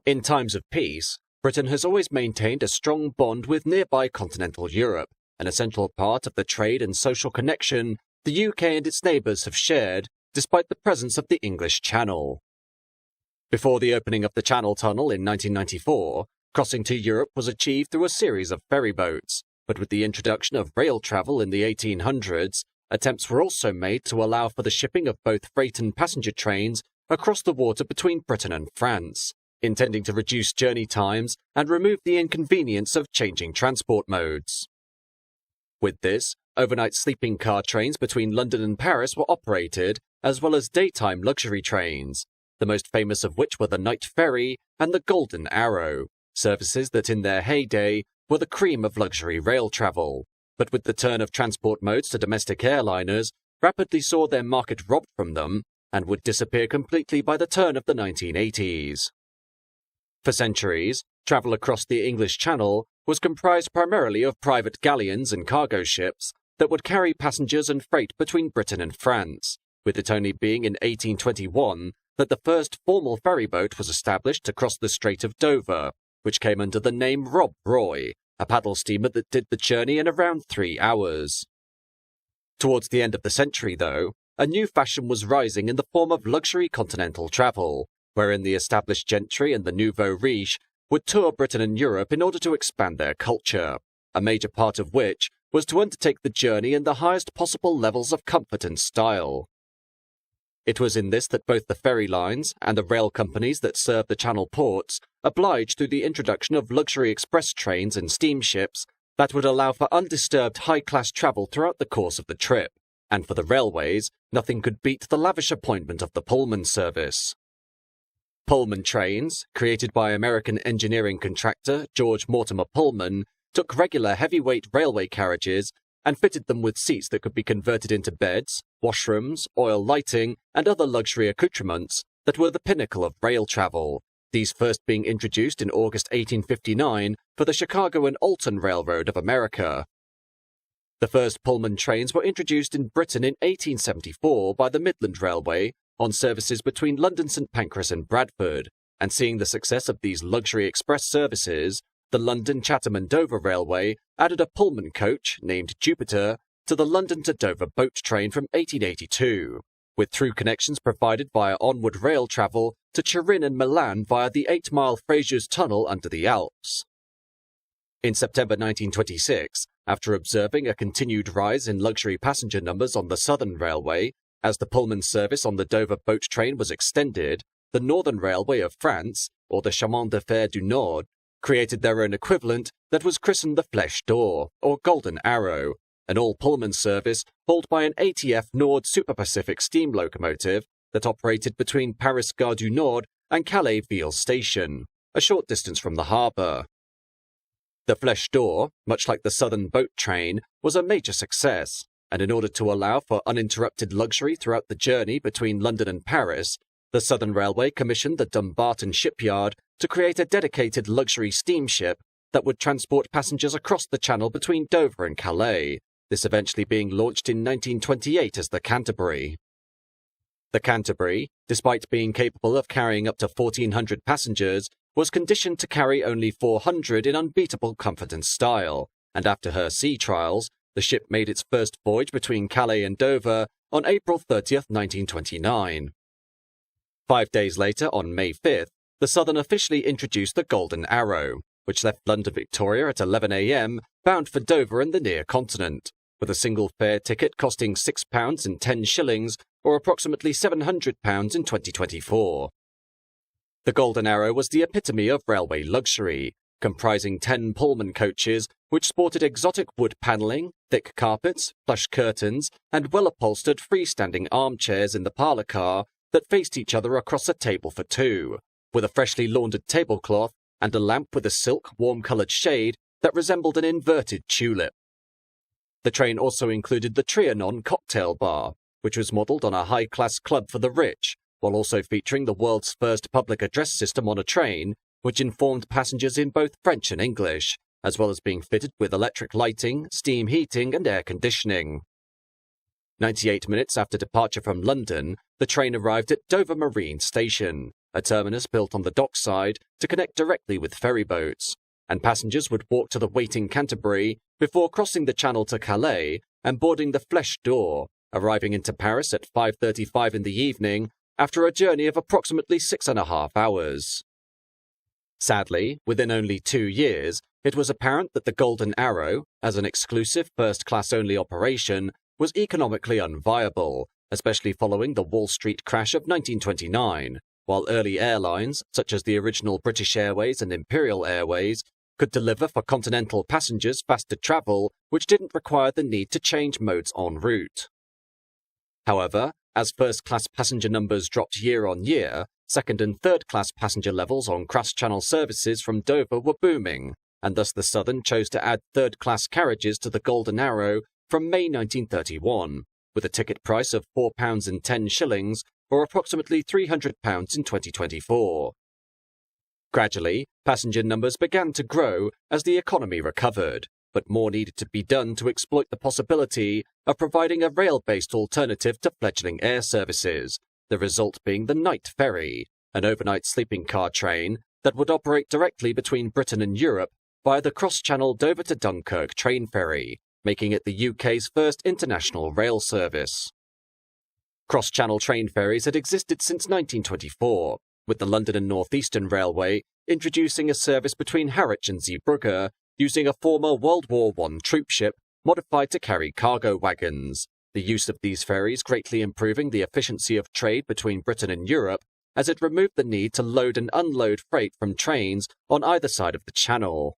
In times of peace, Britain has always maintained a strong bond with nearby continental Europe, an essential part of the trade and social connection the UK and its neighbours have shared, despite the presence of the English Channel. Before the opening of the Channel Tunnel in 1994, crossing to Europe was achieved through a series of ferry boats, but with the introduction of rail travel in the 1800s, attempts were also made to allow for the shipping of both freight and passenger trains across the water between Britain and France, intending to reduce journey times and remove the inconvenience of changing transport modes. With this, overnight sleeping car trains between London and Paris were operated, as well as daytime luxury trains, the most famous of which were the Night Ferry and the Golden Arrow, services that in their heyday were the cream of luxury rail travel, but with the turn of transport modes to domestic airliners, rapidly saw their market robbed from them and would disappear completely by the turn of the 1980s. For centuries, travel across the English Channel was comprised primarily of private galleons and cargo ships that would carry passengers and freight between Britain and France, with it only being in 1821 that the first formal ferry boat was established to cross the Strait of Dover, which came under the name Rob Roy, a paddle steamer that did the journey in around 3 hours. Towards the end of the century, though, a new fashion was rising in the form of luxury continental travel, wherein the established gentry and the nouveau riche would tour Britain and Europe in order to expand their culture, a major part of which was to undertake the journey in the highest possible levels of comfort and style. It was in this that both the ferry lines and the rail companies that served the Channel ports obliged through the introduction of luxury express trains and steamships that would allow for undisturbed high-class travel throughout the course of the trip, and for the railways, nothing could beat the lavish appointment of the Pullman service. Pullman trains, created by American engineering contractor George Mortimer Pullman, took regular heavyweight railway carriages and fitted them with seats that could be converted into beds, washrooms, oil lighting, and other luxury accoutrements that were the pinnacle of rail travel, these first being introduced in August 1859 for the Chicago and Alton Railroad of America. The first Pullman trains were introduced in Britain in 1874 by the Midland Railway on services between London St Pancras and Bradford, and seeing the success of these luxury express services, the London Chatham and Dover Railway added a Pullman coach, named Jupiter, to the London to Dover boat train from 1882, with through connections provided via onward rail travel to Turin and Milan via the 8-mile Fraser's Tunnel under the Alps. In September 1926, after observing a continued rise in luxury passenger numbers on the Southern Railway, as the Pullman service on the Dover boat train was extended, the Northern Railway of France, or the Chemin de Fer du Nord, created their own equivalent that was christened the Flèche d'Or, or Golden Arrow, an all-Pullman service hauled by an ATF Nord Super Pacific steam locomotive that operated between Paris Gare du Nord and Calais Ville Station, a short distance from the harbour. The Flèche d'Or, much like the Southern boat train, was a major success, and in order to allow for uninterrupted luxury throughout the journey between London and Paris, the Southern Railway commissioned the Dumbarton Shipyard to create a dedicated luxury steamship that would transport passengers across the Channel between Dover and Calais, this eventually being launched in 1928 as the Canterbury. The Canterbury, despite being capable of carrying up to 1,400 passengers, was conditioned to carry only 400 in unbeatable comfort and style, and after her sea trials, the ship made its first voyage between Calais and Dover on April 30, 1929. 5 days later, on May 5th, the Southern officially introduced the Golden Arrow, which left London Victoria at 11 a.m, bound for Dover and the near continent, with a single fare ticket costing £6 and 10 shillings, or approximately £700 in 2024. The Golden Arrow was the epitome of railway luxury, comprising 10 Pullman coaches which sported exotic wood panelling, thick carpets, plush curtains, and well-upholstered freestanding armchairs in the parlour car that faced each other across a table for two, with a freshly laundered tablecloth and a lamp with a silk, warm-coloured shade that resembled an inverted tulip. The train also included the Trianon cocktail bar, which was modelled on a high-class club for the rich, while also featuring the world's first public address system on a train, which informed passengers in both French and English, as well as being fitted with electric lighting, steam heating, and air conditioning. 98 minutes after departure from London, the train arrived at Dover Marine Station, a terminus built on the dockside to connect directly with ferry boats, and passengers would walk to the waiting Canterbury before crossing the channel to Calais and boarding the Flèche d'Or, arriving into Paris at 5:35 in the evening after a journey of approximately 6.5 hours. Sadly, within only 2 years, it was apparent that the Golden Arrow, as an exclusive first-class-only operation, was economically unviable, especially following the Wall Street crash of 1929, while early airlines, such as the original British Airways and Imperial Airways, could deliver for continental passengers faster travel which didn't require the need to change modes en route. However, as first-class passenger numbers dropped year on year, second- and third-class passenger levels on cross-channel services from Dover were booming, and thus the Southern chose to add third-class carriages to the Golden Arrow from May 1931, with a ticket price of £4.10 or approximately £300 in 2024. Gradually, passenger numbers began to grow as the economy recovered, but more needed to be done to exploit the possibility of providing a rail-based alternative to fledgling air services, the result being the Night Ferry, an overnight sleeping car train that would operate directly between Britain and Europe via the cross-channel Dover to Dunkirk train ferry, making it the UK's first international rail service. Cross-channel train ferries had existed since 1924, with the London and North Eastern Railway introducing a service between Harwich and Zeebrugge using a former World War I troopship modified to carry cargo wagons, the use of these ferries greatly improving the efficiency of trade between Britain and Europe as it removed the need to load and unload freight from trains on either side of the channel.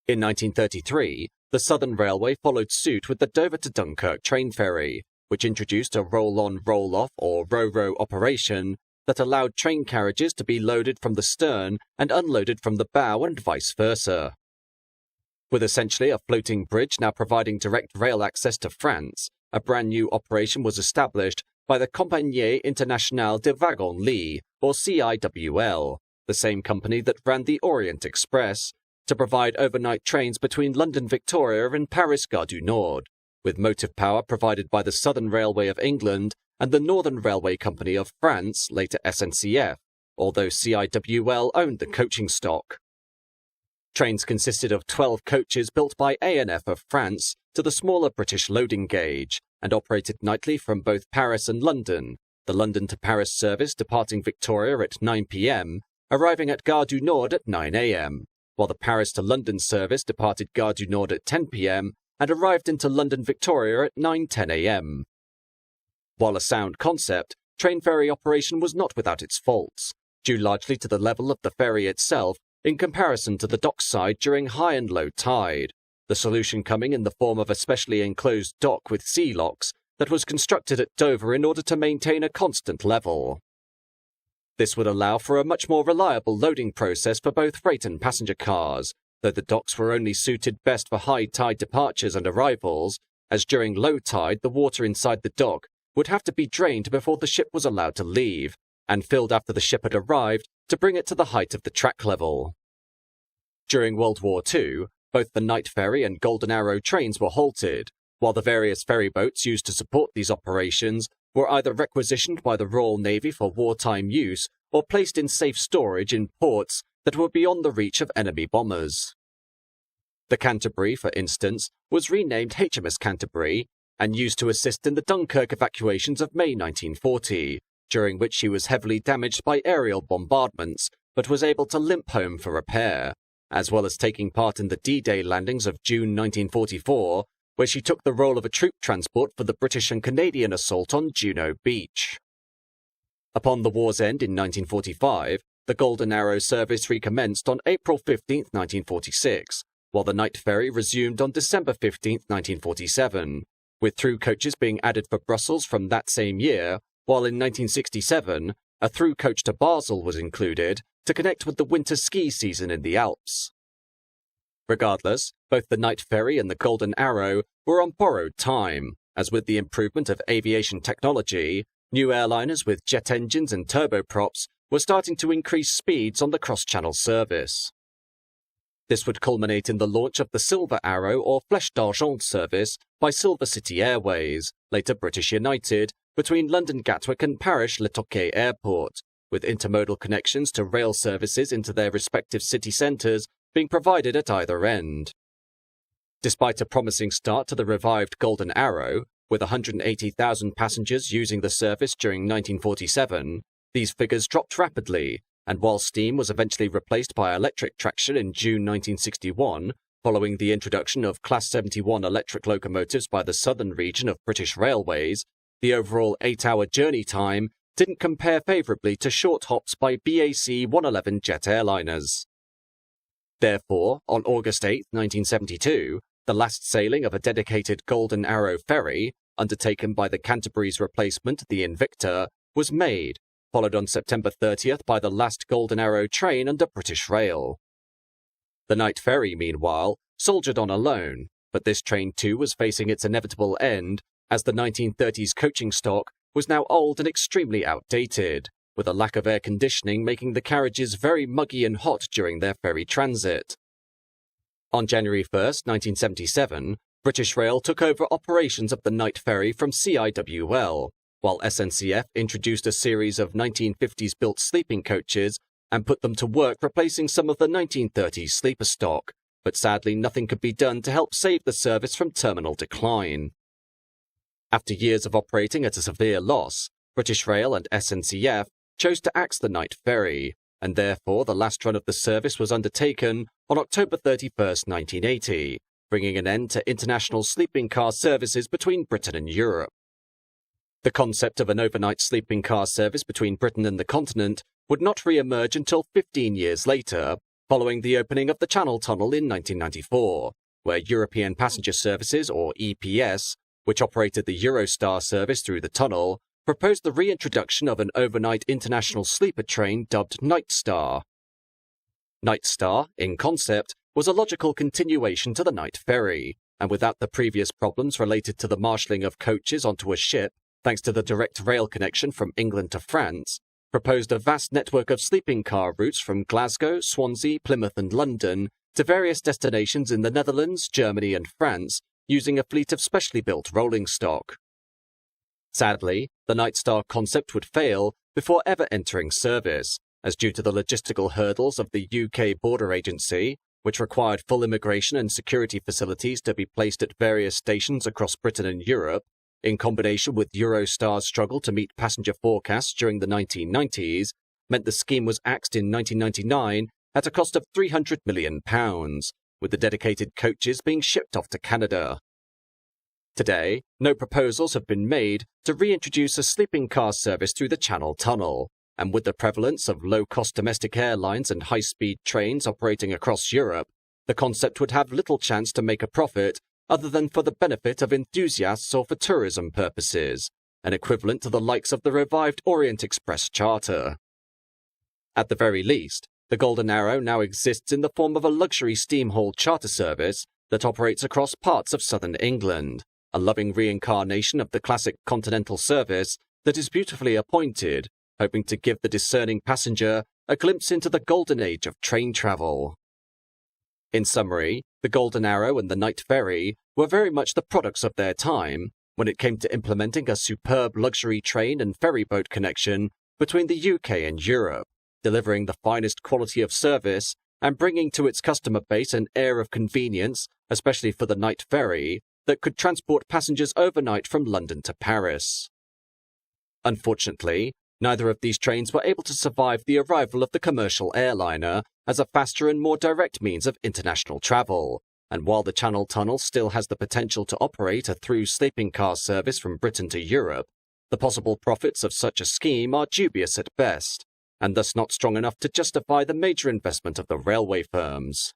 In 1933, the Southern Railway followed suit with the Dover to Dunkirk train ferry, which introduced a roll-on, roll-off or ro-ro operation that allowed train carriages to be loaded from the stern and unloaded from the bow and vice versa. With essentially a floating bridge now providing direct rail access to France, a brand new operation was established by the Compagnie Internationale de Wagon-Lits, or CIWL, the same company that ran the Orient Express, to provide overnight trains between London Victoria and Paris Gare du Nord, with motive power provided by the Southern Railway of England and the Northern Railway Company of France, later SNCF, although CIWL owned the coaching stock. Trains consisted of 12 coaches built by A&F of France to the smaller British loading gauge and operated nightly from both Paris and London, the London to Paris service departing Victoria at 9 p.m, arriving at Gare du Nord at 9 a.m, while the Paris to London service departed Gare du Nord at 10 p.m. and arrived into London Victoria at 9:10 a.m. While a sound concept, train ferry operation was not without its faults, due largely to the level of the ferry itself in comparison to the dockside during high and low tide, the solution coming in the form of a specially enclosed dock with sea locks that was constructed at Dover in order to maintain a constant level. This would allow for a much more reliable loading process for both freight and passenger cars, though the docks were only suited best for high tide departures and arrivals, as during low tide the water inside the dock would have to be drained before the ship was allowed to leave, and filled after the ship had arrived to bring it to the height of the track level. During World War II, both the Night Ferry and Golden Arrow trains were halted, while the various ferry boats used to support these operations were either requisitioned by the Royal Navy for wartime use or placed in safe storage in ports that were beyond the reach of enemy bombers. The Canterbury, for instance, was renamed HMS Canterbury and used to assist in the Dunkirk evacuations of May 1940, during which she was heavily damaged by aerial bombardments but was able to limp home for repair, as well as taking part in the D-Day landings of June 1944, where she took the role of a troop transport for the British and Canadian assault on Juno Beach. Upon the war's end in 1945, the Golden Arrow service recommenced on April 15, 1946, while the Night Ferry resumed on December 15, 1947, with through coaches being added for Brussels from that same year, while in 1967, a through coach to Basel was included to connect with the winter ski season in the Alps. Regardless, both the Night Ferry and the Golden Arrow were on borrowed time, as with the improvement of aviation technology, new airliners with jet engines and turboprops were starting to increase speeds on the cross-channel service. This would culminate in the launch of the Silver Arrow or Flèche d'Argent service by Silver City Airways, later British United, between London Gatwick and Paris Le Touquet Airport, with intermodal connections to rail services into their respective city centres being provided at either end. Despite a promising start to the revived Golden Arrow, with 180,000 passengers using the service during 1947, these figures dropped rapidly, and while steam was eventually replaced by electric traction in June 1961, following the introduction of Class 71 electric locomotives by the southern region of British Railways, the overall 8-hour journey time didn't compare favourably to short hops by BAC 111 jet airliners. Therefore, on August 8, 1972, the last sailing of a dedicated Golden Arrow ferry, undertaken by the Canterbury's replacement, the Invicta, was made, followed on September 30th by the last Golden Arrow train under British Rail. The Night Ferry, meanwhile, soldiered on alone, but this train too was facing its inevitable end, as the 1930s coaching stock was now old and extremely outdated, with a lack of air conditioning making the carriages very muggy and hot during their ferry transit. On January 1, 1977, British Rail took over operations of the Night Ferry from CIWL, while SNCF introduced a series of 1950s-built sleeping coaches and put them to work replacing some of the 1930s sleeper stock, but sadly nothing could be done to help save the service from terminal decline. After years of operating at a severe loss, British Rail and SNCF chose to axe the Night Ferry, and therefore the last run of the service was undertaken on October 31, 1980, bringing an end to international sleeping car services between Britain and Europe. The concept of an overnight sleeping car service between Britain and the continent would not re-emerge until 15 years later, following the opening of the Channel Tunnel in 1994, where European Passenger Services, or EPS, which operated the Eurostar service through the tunnel, proposed the reintroduction of an overnight international sleeper train dubbed Night Star. Night Star, in concept, was a logical continuation to the Night Ferry, and without the previous problems related to the marshalling of coaches onto a ship, thanks to the direct rail connection from England to France, proposed a vast network of sleeping car routes from Glasgow, Swansea, Plymouth and London to various destinations in the Netherlands, Germany and France, using a fleet of specially built rolling stock. Sadly, the Night Star concept would fail before ever entering service, as due to the logistical hurdles of the UK Border Agency, which required full immigration and security facilities to be placed at various stations across Britain and Europe, in combination with Eurostar's struggle to meet passenger forecasts during the 1990s, meant the scheme was axed in 1999 at a cost of £300 million, with the dedicated coaches being shipped off to Canada. Today, no proposals have been made to reintroduce a sleeping car service through the Channel Tunnel, and with the prevalence of low-cost domestic airlines and high-speed trains operating across Europe, the concept would have little chance to make a profit other than for the benefit of enthusiasts or for tourism purposes, an equivalent to the likes of the revived Orient Express charter. At the very least, the Golden Arrow now exists in the form of a luxury steam-hauled charter service that operates across parts of southern England, a loving reincarnation of the classic continental service that is beautifully appointed, hoping to give the discerning passenger a glimpse into the golden age of train travel. In summary, the Golden Arrow and the Night Ferry were very much the products of their time when it came to implementing a superb luxury train and ferry boat connection between the UK and Europe, delivering the finest quality of service and bringing to its customer base an air of convenience, especially for the Night Ferry, that could transport passengers overnight from London to Paris. Unfortunately, neither of these trains were able to survive the arrival of the commercial airliner as a faster and more direct means of international travel, and while the Channel Tunnel still has the potential to operate a through sleeping car service from Britain to Europe, the possible profits of such a scheme are dubious at best, and thus not strong enough to justify the major investment of the railway firms.